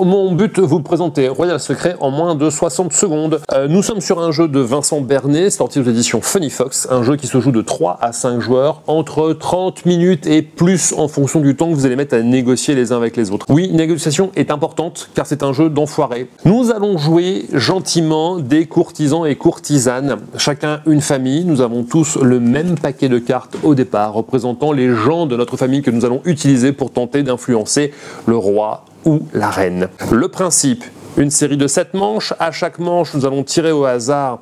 mon but, vous présenter Royal Secret en moins de 60 secondes. Nous sommes sur un jeu de Vincent Bernet, sorti aux éditions Funny Fox, un jeu qui se joue de 3 à 5 joueurs, entre 30 minutes et plus en fonction du temps que vous allez mettre à négocier les uns avec les autres. Oui, négociation est importante car c'est un jeu d'enfoiré. Nous allons jouer gentiment des courtisans et courtisanes, chacun une famille. Nous avons tous le même paquet de cartes au départ, représentant les gens de notre famille que nous allons utiliser pour tenter d'influencer le roi ou la reine. Le principe, une série de 7 manches. À chaque manche, nous allons tirer au hasard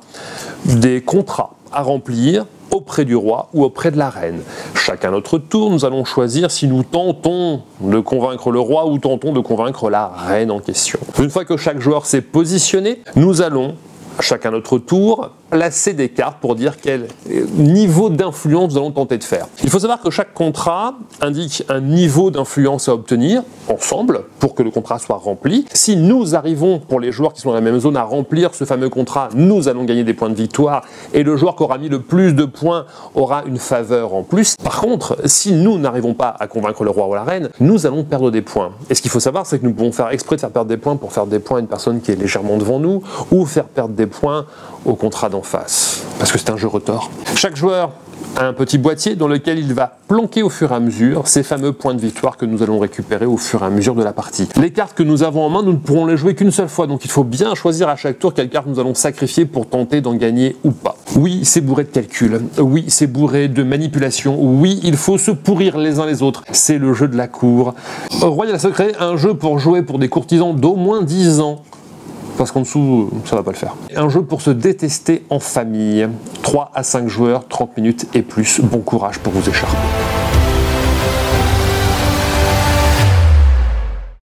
des contrats à remplir auprès du roi ou auprès de la reine. Chacun notre tour, nous allons choisir si nous tentons de convaincre le roi ou tentons de convaincre la reine en question. Une fois que chaque joueur s'est positionné, nous allons, chacun notre tour, placer des cartes pour dire quel niveau d'influence nous allons tenter de faire. Il faut savoir que chaque contrat indique un niveau d'influence à obtenir ensemble pour que le contrat soit rempli. Si nous arrivons, pour les joueurs qui sont dans la même zone, à remplir ce fameux contrat, nous allons gagner des points de victoire et le joueur qui aura mis le plus de points aura une faveur en plus. Par contre, si nous n'arrivons pas à convaincre le roi ou la reine, nous allons perdre des points. Et ce qu'il faut savoir, c'est que nous pouvons faire exprès de faire perdre des points pour faire des points à une personne qui est légèrement devant nous ou faire perdre des points au contrat d'en face, parce que c'est un jeu retors. Chaque joueur a un petit boîtier dans lequel il va planquer au fur et à mesure ces fameux points de victoire que nous allons récupérer au fur et à mesure de la partie. Les cartes que nous avons en main, nous ne pourrons les jouer qu'une seule fois, donc il faut bien choisir à chaque tour quelle carte nous allons sacrifier pour tenter d'en gagner ou pas. Oui, c'est bourré de calcul, oui, c'est bourré de manipulation, oui, il faut se pourrir les uns les autres, c'est le jeu de la cour. Royal Secret, un jeu pour jouer pour des courtisans d'au moins 10 ans. Parce qu'en dessous, ça va pas le faire. Un jeu pour se détester en famille. 3 à 5 joueurs, 30 minutes et plus. Bon courage pour vous écharper.